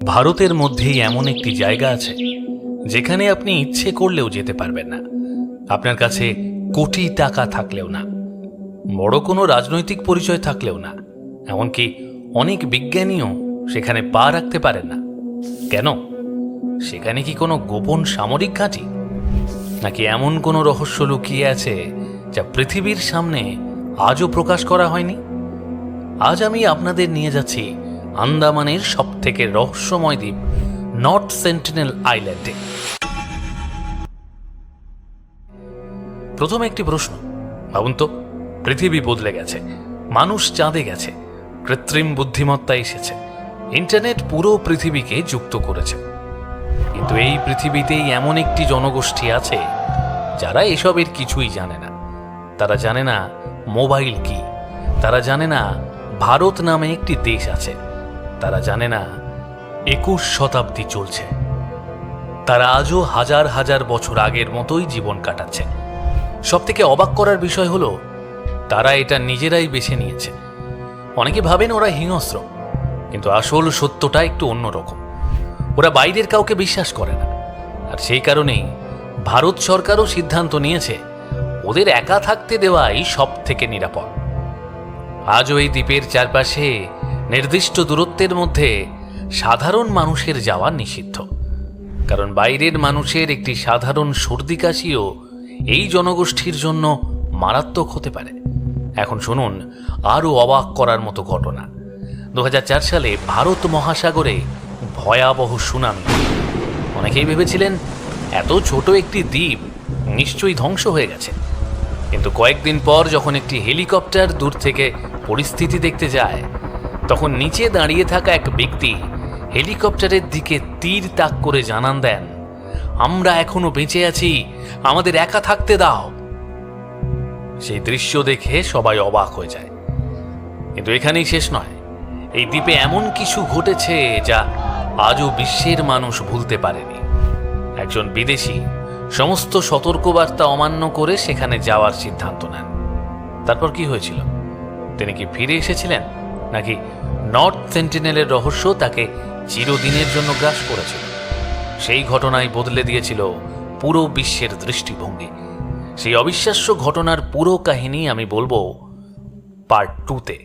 ভারতের মধ্যেই এমন একটি জায়গা আছে যেখানে আপনি ইচ্ছে করলেও যেতে পারবেন না, আপনার কাছে কোটি টাকা থাকলেও না, বড় কোনো রাজনৈতিক পরিচয় থাকলেও না, এমনকি অনেক বিজ্ঞানীও সেখানে পা রাখতে পারেন না। কেন? সেখানে কি কোনো গোপন সামরিক ঘাঁটি, নাকি এমন কোনো রহস্য লুকিয়ে আছে যা পৃথিবীর সামনে আজও প্রকাশ করা হয়নি? আজ আমি আপনাদের নিয়ে যাচ্ছি আন্দামানের সবথেকে রহস্যময় দ্বীপ নর্থ সেন্টিনেল আইল্যান্ডে। প্রথমে একটি প্রশ্ন ভাবুন তো, পৃথিবী বদলে গেছে, মানুষ চাঁদে গেছে, কৃত্রিম বুদ্ধিমত্তা এসেছে, ইন্টারনেট পুরো পৃথিবীকে যুক্ত করেছে, কিন্তু এই পৃথিবীতেই এমন একটি জনগোষ্ঠী আছে যারা এসবের কিছুই জানে না। তারা জানে না মোবাইল কি, তারা জানে না ভারত নামে একটি দেশ আছে, তারা জানে না 21 শতাব্দী চলছে। তারা আজও হাজার হাজার বছর আগের মতোই জীবন কাটাচ্ছে। সবথেকে অবাক করার বিষয় হলো তারা এটা নিজেরাই বেছে নিয়েছে। অনেকে ভাবেন ওরা হিংস্র, কিন্তু আসল সত্যটা একটু অন্যরকম। ওরা বাইরের কাউকে বিশ্বাস করে না, আর সেই কারণেই ভারত সরকারও সিদ্ধান্ত নিয়েছে ওদের একা থাকতে দেওয়াই সব থেকে নিরাপদ। আজও এই দ্বীপের চারপাশে নির্দিষ্ট দূরত্বের মধ্যে সাধারণ মানুষের যাওয়া নিষিদ্ধ, কারণ বাইরের মানুষের একটি সাধারণ সর্দি কাশিও এই জনগোষ্ঠীর জন্য মারাত্মক হতে পারে। এখন শুনুন আরও অবাক করার মতো ঘটনা। 2004 সালে ভারত মহাসাগরে ভয়াবহ সুনামি। অনেকেই ভেবেছিলেন এত ছোট একটি দ্বীপ নিশ্চয়ই ধ্বংস হয়ে গেছে, কিন্তু কয়েকদিন পর যখন একটি হেলিকপ্টার দূর থেকে পরিস্থিতি দেখতে যায়, তখন নিচে দাঁড়িয়ে থাকা এক ব্যক্তি হেলিকপ্টারের দিকে তীর তাক করে জানান দেন, আমরা এখনো বেঁচে আছি, আমাদের একা থাকতে দাও। সেই দৃশ্য দেখে সবাই অবাক হয়ে যায়। কিন্তু এখানেই শেষ নয়, এই দ্বীপে এমন কিছু ঘটেছে যা আজও বিশ্বের মানুষ ভুলতে পারেনি। একজন বিদেশি সমস্ত সতর্কবার্তা অমান্য করে সেখানে যাওয়ার সিদ্ধান্ত নেন। তারপর কি হয়েছিল? তিনি কি ফিরে এসেছিলেন, নাকি নর্থ সেন্টিনেলের রহস্য তাকে চিরদিনের জন্য গ্রাস করেছিল? সেই ঘটনাই বদলে দিয়েছিল পুরো বিশ্বের দৃষ্টিভঙ্গি। সেই অবিশ্বাস্য ঘটনার পুরো কাহিনী আমি বলবো পার্ট 2-তে।